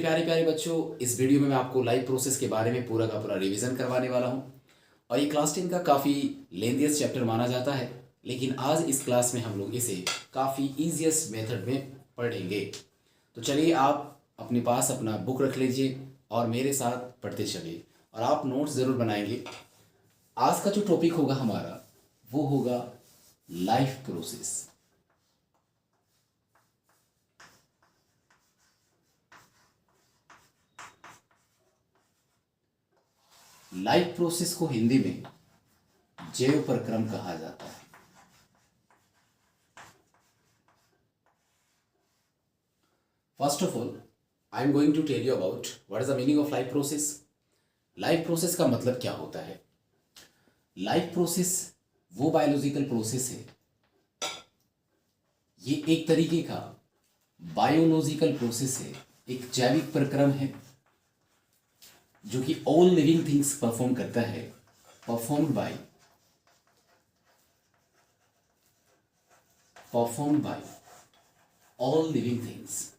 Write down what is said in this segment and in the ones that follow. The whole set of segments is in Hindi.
प्यारे प्यारे बच्चों, इस वीडियो में मैं आपको लाइफ प्रोसेस के बारे में पूरा का पूरा रिवीजन करवाने वाला हूं। और ये क्लास 10 का काफ़ी लेंथीएस्ट चैप्टर माना जाता है, लेकिन आज इस क्लास में हम लोग इसे काफ़ी ईजीएस्ट मेथड में पढ़ेंगे। तो चलिए, आप अपने पास अपना बुक रख लीजिए और मेरे साथ पढ़ते चलिए, और आप नोट्स ज़रूर बनाएंगे। आज का जो टॉपिक होगा हमारा, वो होगा लाइफ प्रोसेस। लाइफ प्रोसेस को हिंदी में जैव प्रक्रम कहा जाता है। First of all, I am going to tell you about what is the meaning of life process. Life process का मतलब क्या होता है? लाइफ प्रोसेस वो बायोलॉजिकल प्रोसेस है, ये एक तरीके का बायोलॉजिकल प्रोसेस है, एक जैविक प्रक्रम है जो कि ऑल लिविंग थिंग्स परफॉर्म करता है, performed by all living things.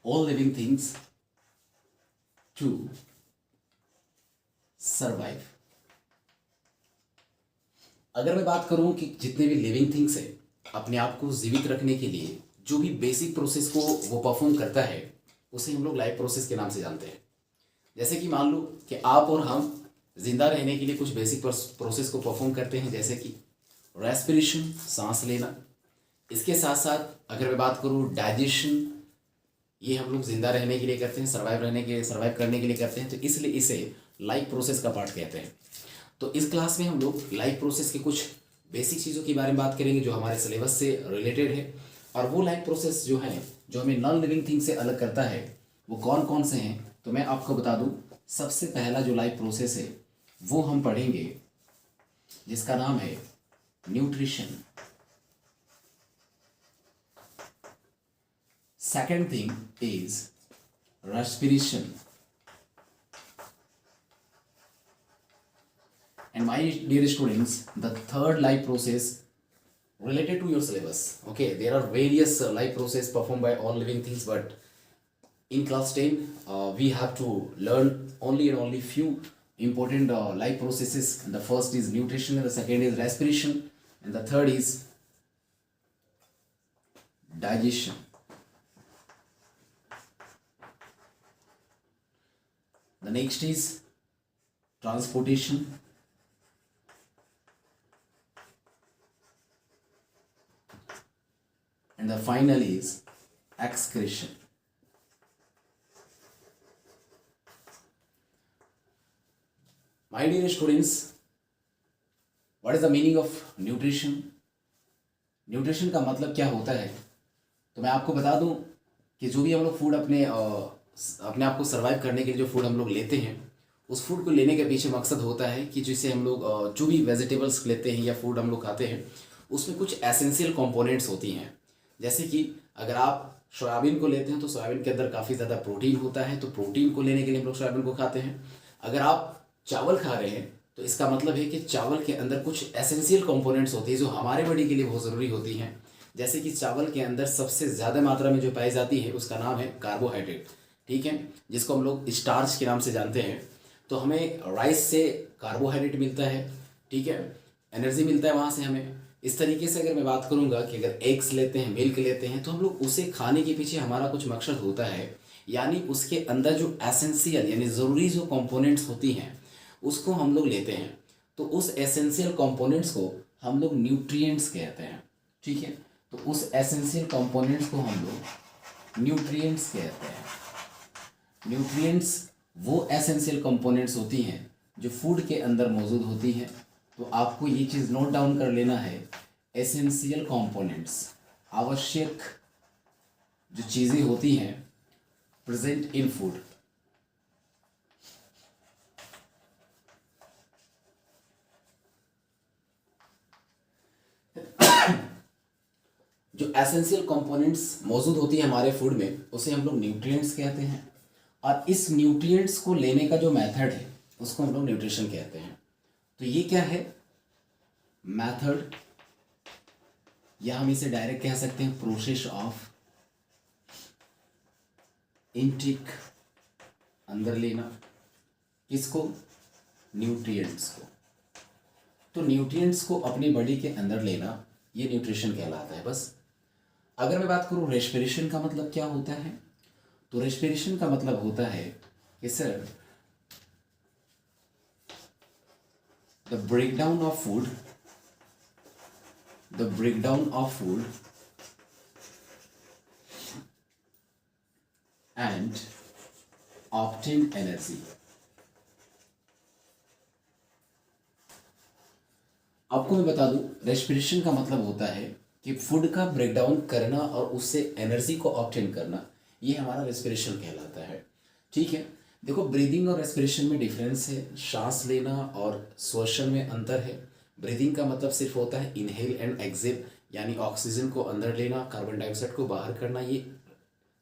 All living things to survive. अगर मैं बात करूं कि जितने भी लिविंग थिंग्स है, अपने आप को जीवित रखने के लिए जो भी बेसिक प्रोसेस को वो परफॉर्म करता है, उसे हम लोग लाइफ प्रोसेस के नाम से जानते हैं। जैसे कि मान लो कि आप और हम जिंदा रहने के लिए कुछ बेसिक प्रोसेस को परफॉर्म करते हैं, जैसे कि रेस्पिरेशन, सांस लेना। इसके साथ साथ अगर मैं बात करूँ डाइजेशन, ये हम लोग जिंदा रहने के लिए करते हैं, सर्वाइव करने के लिए करते हैं, तो इसलिए इसे लाइफ प्रोसेस का पार्ट कहते हैं। तो इस क्लास में हम लोग लाइफ प्रोसेस के कुछ बेसिक चीज़ों के बारे में बात करेंगे जो हमारे सिलेबस से रिलेटेड है। और वो लाइफ प्रोसेस जो है, जो हमें नॉन लिविंग थिंग से अलग करता है, वो कौन कौन से हैं, तो मैं आपको बता दूं। सबसे पहला जो लाइफ प्रोसेस है वो हम पढ़ेंगे, जिसका नाम है nutrition. Second thing is respiration. And my dear students, the third life process related to your syllabus. Okay, there are various life process performed by all living things, but in class 10, we have to learn only and only few important life processes. And the first is nutrition, and the second is respiration, and the third is digestion. The next is transportation. And the final is excretion. My dear students, what is the meaning of nutrition? Nutrition का मतलब क्या होता है? तो मैं आपको बता दूं कि जो भी हम लोग फूड अपने आप को सर्वाइव करने के लिए जो फूड हम लोग लेते हैं, उस फूड को लेने के पीछे मकसद होता है कि जिससे हम लोग जो भी वेजिटेबल्स लेते हैं या फूड हम लोग खाते हैं, उसमें कुछ एसेंशियल कंपोनेंट्स होती हैं। जैसे कि अगर आप सोयाबीन को लेते हैं तो सोयाबीन के अंदर काफ़ी ज़्यादा प्रोटीन होता है, तो प्रोटीन को लेने के लिए हम लोग सोयाबीन को खाते हैं। अगर आप चावल खा रहे हैं तो इसका मतलब है कि चावल के अंदर कुछ एसेंशियल कंपोनेंट्स होती है जो हमारे बॉडी के लिए बहुत ज़रूरी होती हैं। जैसे कि चावल के अंदर सबसे ज़्यादा मात्रा में जो पाई जाती है उसका नाम है कार्बोहाइड्रेट, ठीक है, जिसको हम लोग स्टार्च के नाम से जानते हैं। तो हमें राइस से कार्बोहाइड्रेट मिलता है, ठीक है, एनर्जी मिलता है वहाँ से हमें। इस तरीके से अगर मैं बात करूंगा कि अगर एग्स लेते हैं, मिल्क लेते हैं, तो हम लोग उसे खाने के पीछे हमारा कुछ मकसद होता है, यानी उसके अंदर जो एसेंशियल यानी ज़रूरी जो कंपोनेंट्स होती हैं उसको हम लोग लेते हैं। तो उस एसेंशियल कंपोनेंट्स को हम लोग न्यूट्रिएंट्स कहते हैं, ठीक है। तो उस एसेंशियल कंपोनेंट्स को हम लोग न्यूट्रिएंट्स कहते हैं। न्यूट्रिएंट्स वो एसेंशियल कंपोनेंट्स होती हैं जो फूड के अंदर मौजूद होती हैं। तो आपको ये चीज़ नोट डाउन कर लेना है, एसेंशियल कंपोनेंट्स, आवश्यक जो चीज़ें होती हैं प्रेजेंट इन फूड। जो एसेंशियल कंपोनेंट्स मौजूद होती है हमारे फूड में, उसे हम लोग न्यूट्रिएंट्स कहते हैं। और इस न्यूट्रिएंट्स को लेने का जो मेथड है उसको हम लोग न्यूट्रिशन कहते हैं। तो ये क्या है? मेथड या हम इसे डायरेक्ट कह सकते हैं प्रोसेस ऑफ इनटेक, अंदर लेना, किसको? न्यूट्रिएंट्स को। तो न्यूट्रिएंट्स को अपनी बॉडी के अंदर लेना ये न्यूट्रिशन कहलाता है। बस अगर मैं बात करूं रेस्पिरेशन का मतलब क्या होता है, तो रेस्पिरेशन का मतलब होता है कि sir the breakdown of food, the breakdown of food and obtain energy. आपको मैं बता दूं रेस्पिरेशन का मतलब होता है कि फूड का ब्रेकडाउन करना और उससे एनर्जी को ऑब्टेन करना, ये हमारा रेस्पिरेशन कहलाता है। ठीक है, देखो ब्रीदिंग और रेस्पिरेशन में डिफरेंस है, सांस लेना और श्वसन में अंतर है। ब्रीदिंग का मतलब सिर्फ होता है इनहेल एंड एक्सेल, यानी ऑक्सीजन को अंदर लेना, कार्बन डाइऑक्साइड को बाहर करना, ये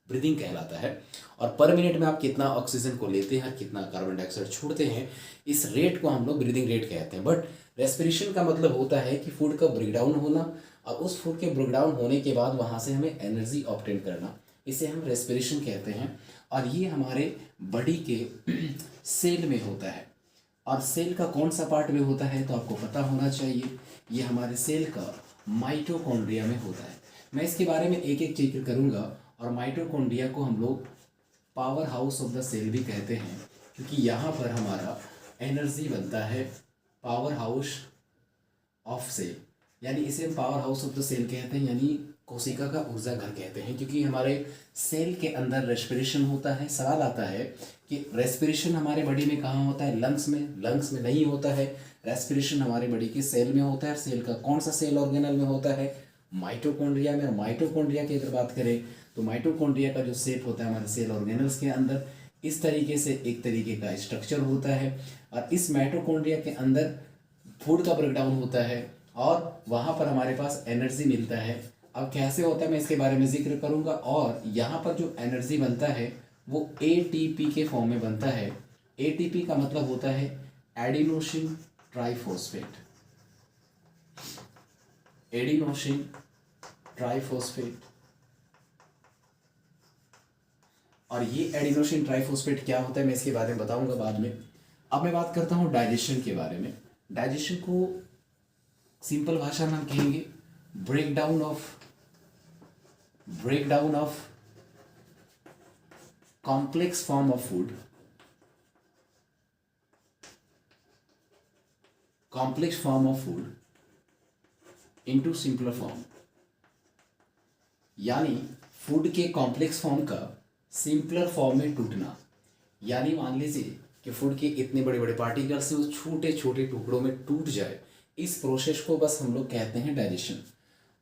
ब्रीदिंग कहलाता है। और पर मिनट में आप कितना ऑक्सीजन को लेते हैं, कितना कार्बन डाइऑक्साइड छोड़ते हैं, इस रेट को हम लोग ब्रीदिंग रेट कहते हैं। बट रेस्पिरेशन का मतलब होता है कि फूड का ब्रेकडाउन होना और उस फूड के ब्रेकडाउन होने के बाद वहाँ से हमें एनर्जी ऑब्टेन करना, इसे हम रेस्पिरेशन कहते हैं। और ये हमारे बॉडी के सेल में होता है। और सेल का कौन सा पार्ट में होता है तो आपको पता होना चाहिए, ये हमारे सेल का माइटोकॉन्ड्रिया में होता है। मैं इसके बारे में एक एक जिक्र करूँगा। और माइटोकॉन्ड्रिया को हम लोग power house of the cell भी कहते हैं, क्योंकि यहाँ पर हमारा एनर्जी बनता है। पावर हाउस ऑफ सेल, यानी इसे हम power house of the cell कहते हैं, यानी कोशिका का ऊर्जा घर कहते हैं, क्योंकि हमारे सेल के अंदर रेस्पिरेशन होता है। सवाल आता है कि रेस्पिरेशन हमारे बॉडी में कहाँ होता है? लंग्स में। लंग्स में नहीं होता है, रेस्पिरेशन हमारे बॉडी के सेल में होता है। सेल का कौन सा सेल ऑर्गेनल में होता है? माइटोकॉन्ड्रिया में। और माइटोकॉन्ड्रिया की अगर बात करें तो माइटोकॉन्ड्रिया का जो शेप होता है हमारे सेल ऑर्गेनल्स के अंदर, इस तरीके से एक तरीके का स्ट्रक्चर होता है। और इस माइटोकॉन्ड्रिया के अंदर फूड का ब्रेकडाउन होता है और वहाँ पर हमारे पास एनर्जी मिलता है। अब कैसे होता है मैं इसके बारे में जिक्र करूँगा। और यहाँ पर जो एनर्जी बनता है वो एटीपी के फॉर्म में बनता है। एटीपी का मतलब होता है एडिनोसिन ट्राइफॉस्फेट, एडिनोसिन ट्राइफॉस्फेट। और ये एडिनोसिन ट्राइफॉस्फेट क्या होता है मैं इसके बारे में बताऊंगा बाद में। अब मैं बात करता हूँ डाइजेशन के बारे में। डाइजेशन को सिंपल भाषा में हम कहेंगे breakdown of complex form of food, complex form of food into simpler form, यानी फूड के कॉम्प्लेक्स फॉर्म का सिंपलर फॉर्म में टूटना। यानी मान लीजिए कि फूड के इतने बड़े बड़े पार्टिकल्स से वो छोटे छोटे टुकड़ों में टूट जाए, इस प्रोसेस को बस हम लोग कहते हैं डाइजेशन।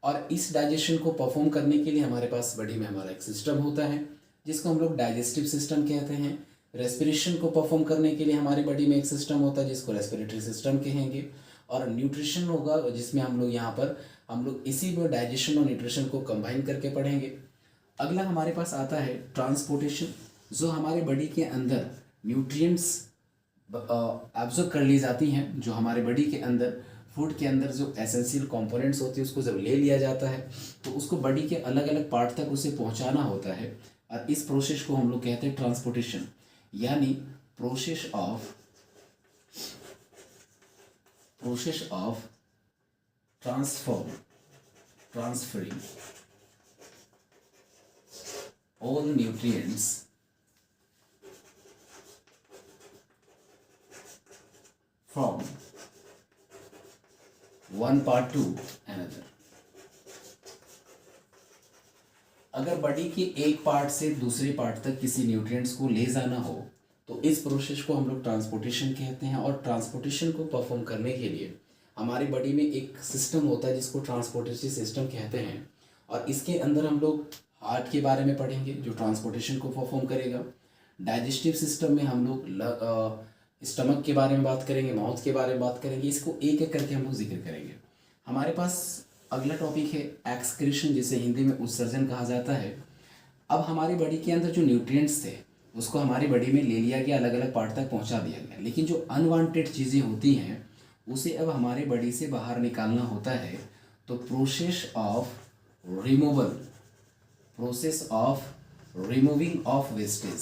और इस डाइजेशन को परफॉर्म करने के लिए हमारे पास बॉडी में हमारा एक सिस्टम होता है जिसको हम लोग डाइजेस्टिव सिस्टम कहते हैं। रेस्पिरेशन को परफॉर्म करने के लिए हमारी बॉडी में एक सिस्टम होता है जिसको रेस्पिरेटरी सिस्टम कहेंगे। और न्यूट्रिशन होगा जिसमें हम लोग यहाँ पर हम लोग इसी में डाइजेशन और न्यूट्रिशन को कंबाइन करके पढ़ेंगे। अगला हमारे पास आता है ट्रांसपोर्टेशन, जो हमारे बॉडी के अंदर न्यूट्रिएंट्स एब्जॉर्ब कर ली जाती हैं, जो हमारे बॉडी के अंदर फूड के अंदर जो एसेंशियल कंपोनेंट्स होती है उसको जब ले लिया जाता है तो उसको बॉडी के अलग अलग पार्ट तक उसे पहुंचाना होता है। और इस प्रोसेस को हम लोग कहते हैं ट्रांसपोर्टेशन, यानी process of transferring all nutrients from one part to another। अगर बॉडी के एक पार्ट से दूसरे पार्ट तक किसी न्यूट्रिएंट्स को ले जाना हो तो इस प्रोसेस को हम लोग ट्रांसपोर्टेशन कहते हैं। और ट्रांसपोर्टेशन को परफॉर्म करने के लिए हमारी बॉडी में एक सिस्टम होता है जिसको ट्रांसपोर्टेशन सिस्टम कहते हैं। और इसके अंदर हम लोग हार्ट के बारे में पढ़ेंगे जो ट्रांसपोर्टेशन को परफॉर्म करेगा। डाइजेस्टिव सिस्टम में हम लोग स्टमक के बारे में बात करेंगे, माउथ के बारे में बात करेंगे। इसको एक एक करके हम लोग जिक्र करेंगे। हमारे पास अगला टॉपिक है एक्सक्रीशन, जिसे हिंदी में उत्सर्जन कहा जाता है। अब हमारी बॉडी के अंदर जो न्यूट्रिएंट्स थे उसको हमारी बॉडी में ले लिया गया, अलग अलग पार्ट तक पहुंचा दिया गया, लेकिन जो अनवांटेड चीज़ें होती हैं उसे अब हमारे बॉडी से बाहर निकालना होता है। तो process of removing of wastage,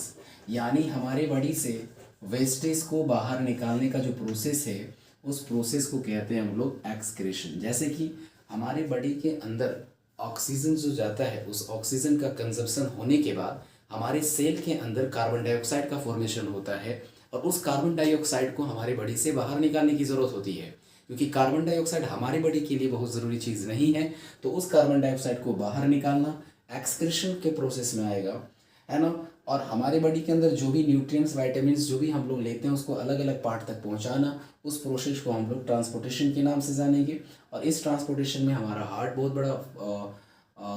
यानी हमारे बॉडी से वेस्टेज को बाहर निकालने का जो प्रोसेस है उस प्रोसेस को कहते हैं हम लोग एक्सक्रीशन। जैसे कि हमारे बॉडी के अंदर ऑक्सीजन जो जाता है, उस ऑक्सीजन का कंजप्शन होने के बाद हमारे सेल के अंदर कार्बन डाइऑक्साइड का फॉर्मेशन होता है, और उस कार्बन डाइऑक्साइड को हमारे बॉडी से बाहर निकालने की ज़रूरत होती है, क्योंकि कार्बन डाइऑक्साइड हमारी बॉडी के लिए बहुत ज़रूरी चीज़ नहीं है। तो उस कार्बन डाइऑक्साइड को बाहर निकालना एक्सक्रीशन के प्रोसेस में आएगा, है ना। और हमारे बॉडी के अंदर जो भी न्यूट्रिएंट्स, विटामिन्स जो भी हम लोग लेते हैं उसको अलग अलग पार्ट तक पहुंचाना, उस प्रोसेस को हम लोग ट्रांसपोर्टेशन के नाम से जानेंगे। और इस ट्रांसपोर्टेशन में हमारा हार्ट बहुत बड़ा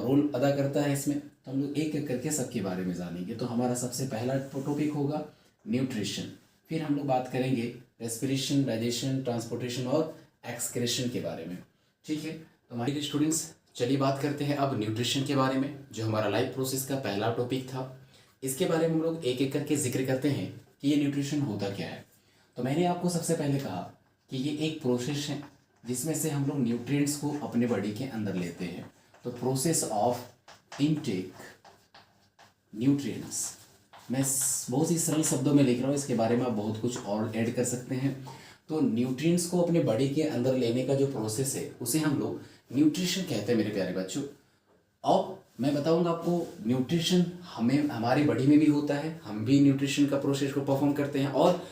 रोल अदा करता है इसमें। तो हम लोग एक एक करके सबके बारे में जानेंगे। तो हमारा सबसे पहला टॉपिक होगा न्यूट्रिशन, फिर हम लोग बात करेंगे रेस्पिरेशन, डाइजेशन, ट्रांसपोर्टेशन और एक्सक्रीशन के बारे में। ठीक है, तो हमारे स्टूडेंट्स चलिए बात करते हैं अब न्यूट्रिशन के बारे में, जो हमारा लाइफ प्रोसेस का पहला टॉपिक था। इसके बारे में हम लोग एक एक करके जिक्र करते हैं कि ये न्यूट्रिशन होता क्या है। तो मैंने आपको सबसे पहले कहा कि ये एक प्रोसेस है जिसमें से हम लोग न्यूट्रिएंट्स को अपने बॉडी के अंदर लेते हैं। तो प्रोसेस ऑफ इनटेक न्यूट्रिएंट्स, मैं बहुत ही सरल शब्दों में लिख रहा हूँ, इसके बारे में आप बहुत कुछ और ऐड कर सकते हैं। तो न्यूट्रिएंट्स को अपने बॉडी के अंदर लेने का जो प्रोसेस है उसे हम लोग न्यूट्रिशन कहते हैं मेरे प्यारे बच्चों। अब मैं बताऊंगा आपको न्यूट्रिशन हमें हमारी बॉडी में भी होता है, हम भी न्यूट्रिशन का प्रोसेस को परफॉर्म करते हैं, और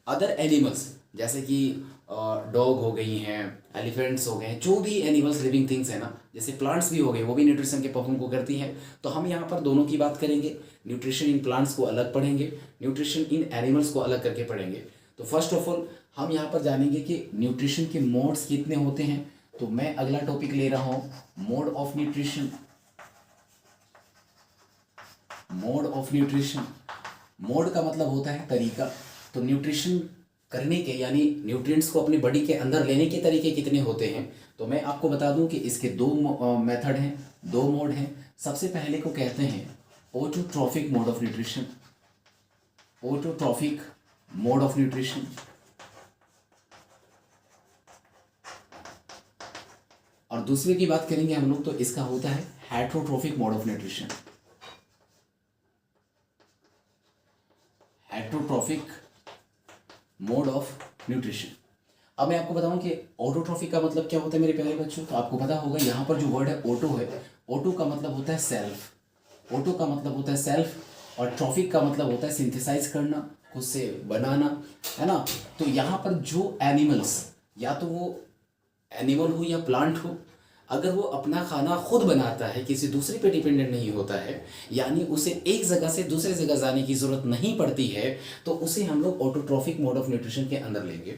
अदर एनिमल्स जैसे कि डॉग हो गई हैं, एलिफेंट्स हो गए हैं, जो भी एनिमल्स लिविंग थिंग्स हैं ना, जैसे प्लांट्स भी हो गए, वो भी न्यूट्रिशन के परफॉर्म को करती हैं। तो हम यहाँ पर दोनों की बात करेंगे, न्यूट्रिशन इन प्लांट्स को अलग पढ़ेंगे, न्यूट्रिशन इन एनिमल्स को अलग करके पढ़ेंगे। तो फर्स्ट ऑफ ऑल हम यहाँ पर जानेंगे कि न्यूट्रिशन के मोड्स कितने होते हैं। तो मैं अगला टॉपिक ले रहा हूँ mode of nutrition. Mode of nutrition, mode का मतलब होता है तरीका। तो न्यूट्रिशन करने के यानी न्यूट्रिएंट्स को अपनी बॉडी के अंदर लेने के तरीके कितने होते हैं, तो मैं आपको बता दूं कि इसके दो मेथड हैं, दो मोड हैं। सबसे पहले को कहते हैं autotrophic mode of nutrition, autotrophic mode of nutrition. और दूसरे की बात करेंगे हम लोग तो इसका होता है heterotrophic mode of nutrition, heterotrophic mode of nutrition. अब मैं आपको बताऊं कि ऑटोट्रॉफिक का मतलब क्या होता है मेरे प्यारे बच्चों। तो आपको पता होगा यहाँ पर जो वर्ड है ऑटो है, ऑटो का मतलब होता है सेल्फ, ऑटो का मतलब होता है सेल्फ, और ट्रॉफिक का मतलब होता है सिंथेसाइज करना, खुद से बनाना, है ना। तो यहाँ पर जो एनिमल्स, या तो वो एनिमल हो या प्लांट हो, अगर वो अपना खाना खुद बनाता है, किसी दूसरे पे डिपेंडेंट नहीं होता है, यानी उसे एक जगह से दूसरे जगह जाने की ज़रूरत नहीं पड़ती है, तो उसे हम लोग ऑटोट्रॉफिक मोड ऑफ न्यूट्रिशन के अंदर लेंगे।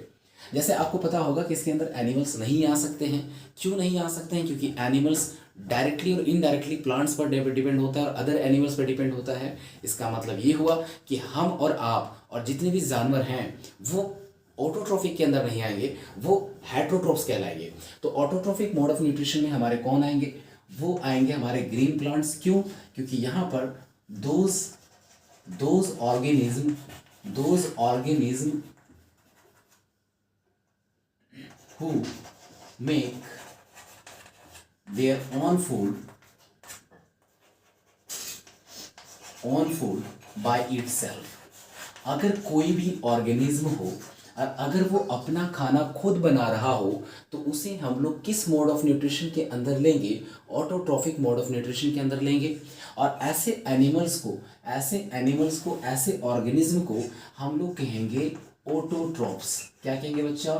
जैसे आपको पता होगा कि इसके अंदर एनिमल्स नहीं आ सकते हैं। क्यों नहीं आ सकते हैं? क्योंकि एनिमल्स डायरेक्टली और इनडायरेक्टली प्लांट्स पर डिपेंड होता है और अदर एनिमल्स पर डिपेंड होता है। इसका मतलब ये हुआ कि हम और आप और जितने भी जानवर हैं वो ऑटोट्रॉफिक के अंदर नहीं आएंगे, वो हेटरोट्रॉफ्स कहलाएंगे। तो ऑटोट्रॉफिक मोड ऑफ न्यूट्रिशन में हमारे कौन आएंगे? वो आएंगे हमारे ग्रीन प्लांट्स। क्यों? क्योंकि यहाँ पर those organism who make their own food by itself। अगर कोई भी ऑर्गेनिज्म हो और अगर वो अपना खाना खुद बना रहा हो तो उसे हम लोग किस मोड ऑफ न्यूट्रिशन के अंदर लेंगे? ऑटोट्रॉफिक मोड ऑफ न्यूट्रिशन के अंदर लेंगे। और ऐसे एनिमल्स को ऐसे ऑर्गेनिज्म को हम लोग कहेंगे ऑटोट्रॉफ्स। क्या कहेंगे बच्चा?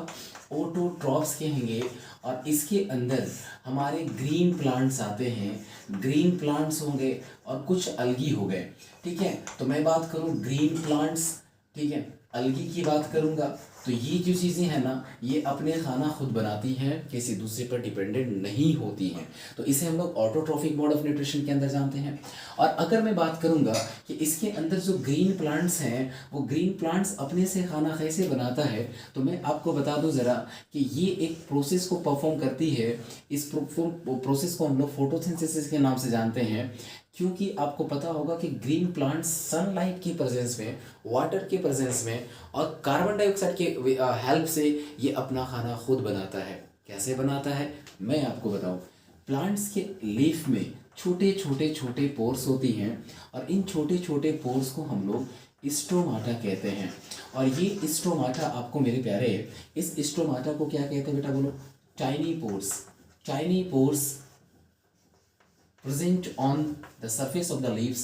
ऑटोट्रॉफ्स कहेंगे। और इसके अंदर हमारे ग्रीन प्लांट्स आते हैं, ग्रीन प्लांट्स होंगे और कुछ अलगी हो गए। ठीक है, तो मैं बात करूं ग्रीन प्लांट्स, ठीक है, अलगी की बात करूंगा, तो ये जो चीज़ें हैं ना, ये अपने खाना खुद बनाती हैं, किसी दूसरे पर डिपेंडेंट नहीं होती हैं। तो इसे हम लोग ऑटोट्रॉफिक मोड ऑफ न्यूट्रिशन के अंदर जानते हैं। और अगर मैं बात करूंगा कि इसके अंदर जो ग्रीन प्लांट्स हैं, वो ग्रीन प्लांट्स अपने से खाना कैसे बनाता है, तो मैं आपको बता दूं ज़रा कि ये एक प्रोसेस को परफॉर्म करती है। इस प्रोसेस को हम लोग फोटोसिंथेसिस के नाम से जानते हैं। क्योंकि आपको पता होगा कि ग्रीन प्लांट्स सनलाइट की प्रेजेंस में, वाटर के प्रेजेंस में और कार्बन डाइऑक्साइड के हेल्प से ये अपना खाना खुद बनाता है। कैसे बनाता है मैं आपको बताऊं। प्लांट्स के लीफ में छोटे छोटे छोटे पोर्स होती हैं और इन छोटे छोटे पोर्स को हम लोग स्टोमाटा कहते हैं। और ये स्टोमाटा आपको मेरे प्यारे, इस स्टोमाटा को क्या कहते हैं बेटा, बोलो। Tiny pores. Tiny pores present on the surface of the leaves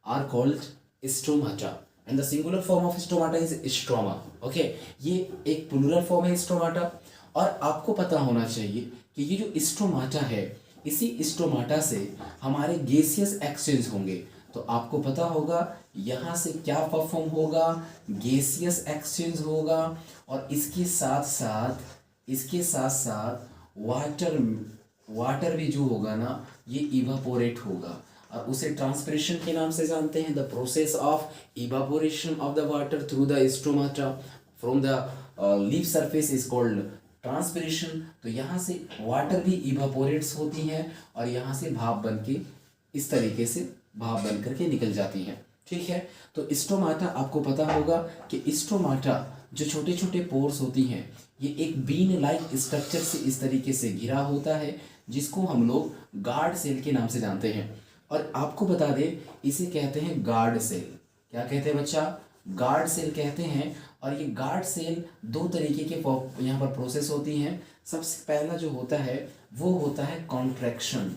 are called stomata and the singular form of stomata is stroma. Okay, ये एक प्लूरल फॉर्म है स्टोमाटा। और आपको पता होना चाहिए कि ये जो स्टोमाटा है, इसी स्टोमाटा से हमारे गैसियस एक्सचेंज होंगे। तो आपको पता होगा यहाँ से क्या परफॉर्म होगा, गैसियस एक्सचेंज होगा। और इसके साथ साथ वाटर भी जो होगा ना, ये इवापोरेट होगा और उसे ट्रांसपिरेशन के नाम से जानते हैं। The process of evaporation of the water through the stomata from the leaf surface is called transpiration. तो यहाँ से वाटर भी इवापोरेट्स होती हैं और यहाँ से भाप बन के इस तरीके से भाप बन करके निकल जाती हैं। ठीक है, तो स्टोमाटा आपको पता होगा कि स्टोमाटा जो छोटे छोटे पोर्स होती हैं, ये एक बीन लाइक स्ट्रक्चर से इस तरीके से घिरा होता है, जिसको हम लोग गार्ड सेल के नाम से जानते हैं। और आपको बता दें, इसे कहते हैं गार्ड सेल। क्या कहते हैं बच्चा? गार्ड सेल कहते हैं। और ये गार्ड सेल दो तरीके के यहाँ पर प्रोसेस होती हैं। सबसे पहला जो होता है वो होता है कॉन्ट्रैक्शन।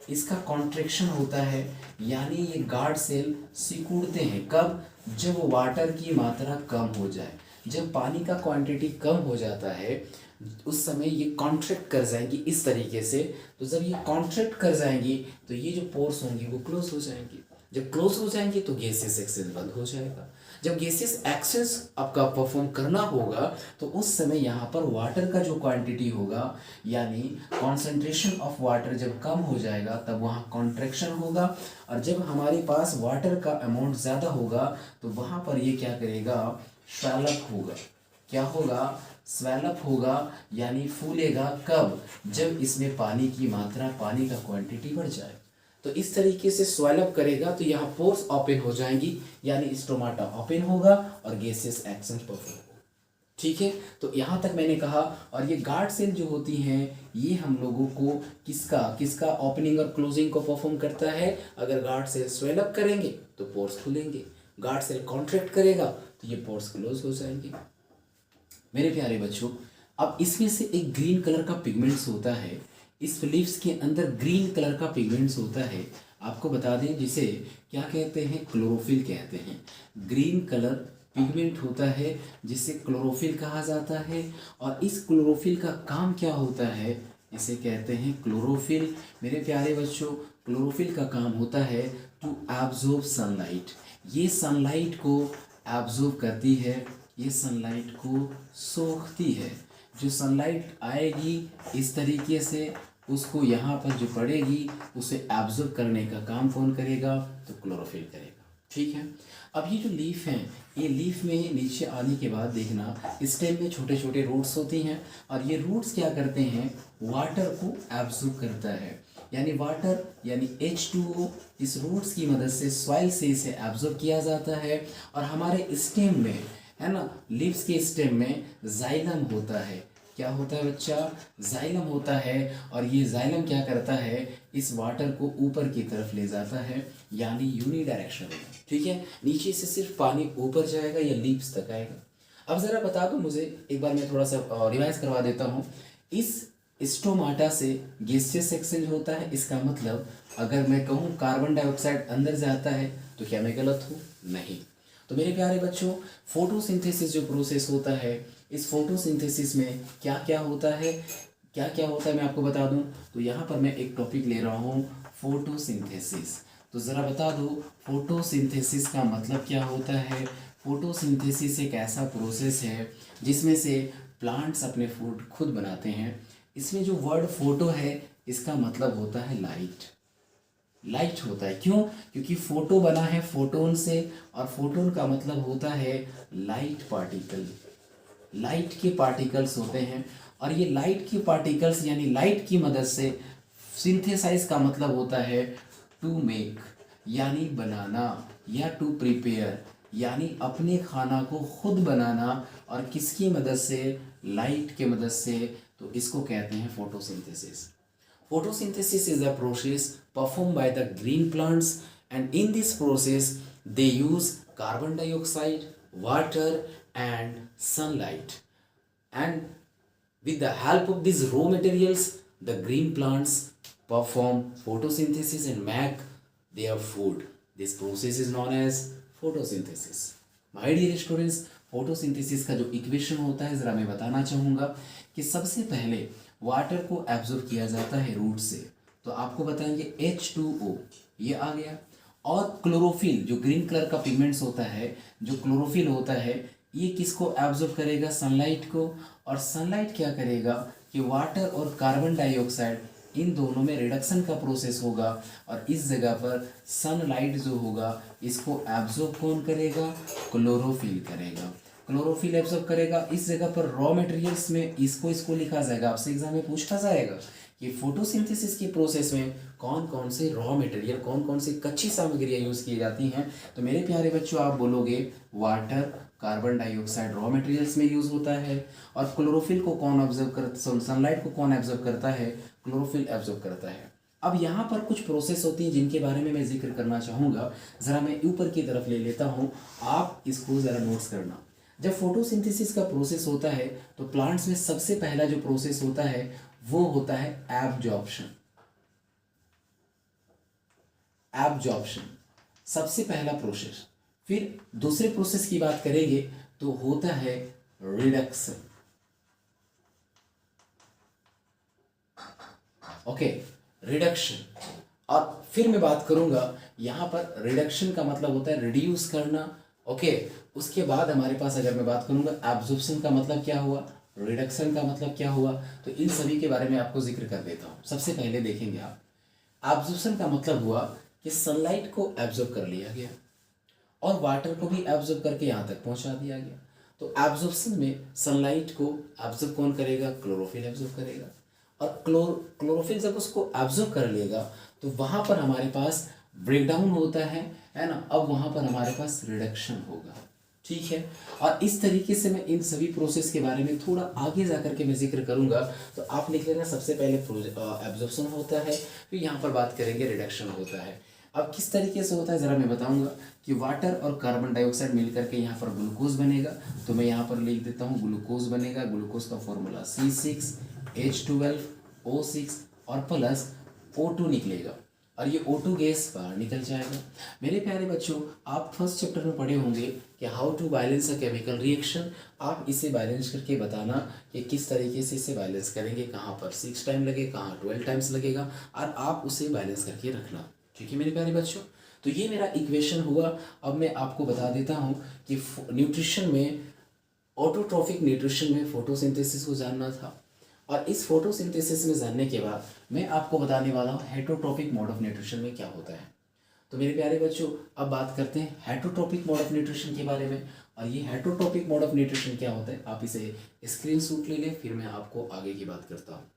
इसका कॉन्ट्रैक्शन होता है, यानी ये गार्ड सेल सिकुड़ते हैं। कब? जब वाटर की मात्रा कम हो जाए, जब पानी का क्वांटिटी कम हो जाता है, उस समय ये कॉन्ट्रैक्ट कर जाएंगी इस तरीके से। तो जब ये कॉन्ट्रैक्ट कर जाएंगी तो ये जो पोर्स होंगी वो क्लोज हो जाएंगी। जब क्लोज हो जाएंगे तो गैसियस एक्सचेंज बंद हो जाएगा। जब गैसियस एक्सचेंज आपका परफॉर्म करना होगा तो उस समय यहाँ पर वाटर का जो क्वांटिटी होगा, यानी कॉन्सेंट्रेशन ऑफ वाटर जब कम हो जाएगा, तब वहाँ कॉन्ट्रैक्शन होगा। और जब हमारे पास वाटर का अमाउंट ज़्यादा होगा तो वहाँ पर ये क्या करेगा? स्वेलअप होगा। क्या होगा? स्वेलअप होगा, यानी फूलेगा। कब? जब इसमें पानी की मात्रा, पानी का क्वांटिटी बढ़ जाए। तो इस तरीके से स्वेलअप करेगा तो यहाँ पोर्स ओपन हो जाएंगी, यानी स्टोमाटा ओपन होगा और गैसियस एक्सचेंज परफॉर्म होगा। ठीक है, तो यहाँ तक मैंने कहा। और ये गार्ड सेल जो होती हैं, ये हम लोगों को किसका ओपनिंग और क्लोजिंग को परफॉर्म करता है। अगर गार्ड सेल स्वेलअप करेंगे तो पोर्स खुलेंगे, गार्ड सेल कॉन्ट्रैक्ट करेगा तो ये पोर्स क्लोज हो जाएंगे। मेरे प्यारे बच्चों, अब इसमें से एक ग्रीन कलर का पिगमेंट्स होता है। इस लीव्स के अंदर ग्रीन कलर का पिगमेंट्स होता है। आपको बता दें, जिसे क्या कहते हैं? क्लोरोफिल कहते हैं। ग्रीन कलर पिगमेंट होता है जिसे क्लोरोफिल कहा जाता है। और इस क्लोरोफिल का काम क्या होता है? इसे कहते हैं क्लोरोफिल। मेरे प्यारे बच्चों, क्लोरोफिल का काम होता है टू एब्जॉर्ब सनलाइट। ये सनलाइट को एब्जॉर्ब करती है, ये सनलाइट को सोखती है। जो सनलाइट आएगी इस तरीके से, उसको यहाँ पर जो पड़ेगी उसे एब्जॉर्ब करने का काम कौन करेगा? तो क्लोरोफिल करेगा। ठीक है, अब ये जो लीफ हैं, ये लीफ में नीचे आने के बाद देखना, स्टेम में छोटे छोटे रूट्स होती हैं। और ये रूट्स क्या करते हैं? वाटर को एब्जॉर्ब करता है, यानी वाटर यानी H2O इस रूट्स की मदद से सॉइल से इसे एब्जॉर्ब किया जाता है। और हमारे स्टेम में, है ना, लीव्स के स्टेम में जाइलम होता है। क्या होता है बच्चा? जाइलम होता है। और ये जाइलम क्या करता है? इस वाटर को ऊपर की तरफ ले जाता है, यानी यूनिडायरेक्शनल में। ठीक है, नीचे से सिर्फ पानी ऊपर जाएगा या लीव्स तक आएगा। अब ज़रा बता दो मुझे, एक बार मैं थोड़ा सा रिवाइज करवा देता हूँ। इस स्टोमाटा से गैसियस एक्सचेंज होता है। इसका मतलब अगर मैं कहूँ कार्बन डाइऑक्साइड अंदर जाता है तो क्या मैं गलत हूँ? नहीं। तो मेरे प्यारे बच्चों, फोटोसिंथेसिस जो प्रोसेस होता है, इस फोटोसिंथेसिस में क्या क्या होता है, मैं आपको बता दूं। तो यहाँ पर मैं एक टॉपिक ले रहा हूँ, फोटोसिंथेसिस। तो ज़रा बता दो, फोटोसिंथेसिस का मतलब क्या होता है? फोटोसिंथेसिस एक ऐसा प्रोसेस है जिसमें से प्लांट्स अपने फूड खुद बनाते हैं। इसमें जो वर्ड फोटो है, इसका मतलब होता है लाइट। लाइट होता है। क्यों? क्योंकि फोटो बना है फोटोन से, और फोटोन का मतलब होता है लाइट पार्टिकल। लाइट के पार्टिकल्स होते हैं, और ये लाइट की पार्टिकल्स यानी लाइट की मदद से सिंथेसाइज का मतलब होता है टू मेक, यानी बनाना, या टू प्रिपेयर, यानी अपने खाना को खुद बनाना। और किसकी मदद से? लाइट के मदद से। तो इसको कहते हैं photosynthesis. Photosynthesis is a process performed by the green plants, and in this process they use carbon dioxide, water and sunlight, and with the help of these raw materials the green plants perform photosynthesis and make their food. This process is known as photosynthesis. My dear students, photosynthesis का जो इक्वेशन होता है ज़रा मैं बताना चाहूँगा कि सबसे पहले वाटर को एब्जॉर्ब किया जाता है रूट से, तो आपको बताएंगे H2O ये आ गया, और क्लोरोफिल जो ग्रीन कलर का पिगमेंट्स होता है, जो क्लोरोफिल होता है ये किसको एब्जॉर्ब करेगा, सनलाइट को, और सनलाइट क्या करेगा कि वाटर और कार्बन डाइऑक्साइड इन दोनों में रिडक्शन का प्रोसेस होगा, और इस जगह पर सनलाइट जो होगा इसको एब्जॉर्ब कौन करेगा, क्लोरोफिल करेगा, क्लोरोफिल एब्जॉर्ब करेगा। इस जगह पर रॉ मटेरियल्स में इसको लिखा जाएगा, आपसे एग्जाम में पूछा जाएगा कि फोटोसिंथेसिस की प्रोसेस में कौन कौन से रॉ मटेरियल, कौन कौन सी कच्ची सामग्रियाँ यूज़ की जाती हैं, तो मेरे प्यारे बच्चों आप बोलोगे water, carbon dioxide raw materials में यूज़ होता है, और क्लोरोफिल को कौन ऑब्जर्व करता, सनलाइट को कौन एब्जॉर्ब करता है, क्लोरोफिल एब्जॉर्ब करता है। अब यहाँ पर कुछ प्रोसेस होती हैं जिनके बारे में मैं जिक्र करना चाहूँगा, ज़रा मैं ऊपर की तरफ ले लेता हूँ, आप इसको ज़रा नोट्स करना। जब फोटोसिंथेसिस का प्रोसेस होता है तो प्लांट्स में सबसे पहला जो प्रोसेस होता है वो होता है एब्जॉर्प्शन। एब्जॉर्प्शन सबसे पहला प्रोसेस। फिर दूसरे प्रोसेस की बात करेंगे तो होता है रिडक्शन। Okay, reduction. और फिर मैं बात करूंगा यहां पर रिडक्शन का मतलब होता है रिड्यूस करना। ओके, उसके बाद हमारे पास अगर मैं बात करूंगा एब्जॉर्प्शन का मतलब क्या हुआ, रिडक्शन का मतलब क्या हुआ, तो इन सभी के बारे में आपको जिक्र कर देता हूं। सबसे पहले देखेंगे आप, एब्जॉर्प्शन का मतलब हुआ कि सनलाइट को एब्जॉर्ब कर लिया गया और वाटर को भी एब्जॉर्ब करके यहाँ तक पहुँचा दिया गया। तो एब्जॉर्प्शन में सनलाइट को एब्जॉर्ब कौन करेगा, क्लोरोफिल एब्जॉर्ब करेगा, और क्लोरोफिल जब उसको एब्जॉर्ब कर लेगा तो वहाँ पर हमारे पास ब्रेकडाउन होता है ना, अब वहाँ पर हमारे पास रिडक्शन होगा। ठीक है, और इस तरीके से मैं इन सभी प्रोसेस के बारे में थोड़ा आगे जाकर के मैं जिक्र करूंगा। तो आप लिख लेना, सबसे पहले एब्जॉर्प्शन होता है, फिर यहाँ पर बात करेंगे रिडक्शन होता है। अब किस तरीके से होता है ज़रा मैं बताऊंगा कि वाटर और कार्बन डाइऑक्साइड मिल करके यहाँ पर ग्लूकोज बनेगा, तो मैं यहाँ पर लिख देता हूँ ग्लूकोज बनेगा। ग्लूकोज का फॉर्मूला C6H12O6 और प्लस O2 निकलेगा, और ये O2 गैस बाहर निकल जाएगा। मेरे प्यारे बच्चों, आप फर्स्ट चैप्टर में पढ़े होंगे कि how to balance a chemical reaction. आप इसे बैलेंस करके बताना कि किस तरीके से इसे बैलेंस करेंगे, कहाँ पर 6 टाइम लगे, कहाँ 12 टाइम्स लगेगा, और आप उसे बैलेंस करके रखना। ठीक है मेरे प्यारे बच्चों, तो ये मेरा इक्वेशन हुआ। अब मैं आपको बता देता हूँ कि न्यूट्रिशन में, ऑटोट्रॉफिक न्यूट्रिशन में फोटोसिंथेसिस को जानना था, और इस फोटोसिंथेसिस में जानने के बाद मैं आपको बताने वाला हूँ हेटरोट्रॉपिक मोड ऑफ न्यूट्रिशन में क्या होता है। तो मेरे प्यारे बच्चों, अब बात करते हैं हेटरोट्रॉपिक मोड ऑफ न्यूट्रिशन के बारे में। और ये हेटरोट्रॉपिक मोड ऑफ न्यूट्रिशन क्या होता है, आप इसे स्क्रीनशॉट ले लें, फिर मैं आपको आगे की बात करता हूँ।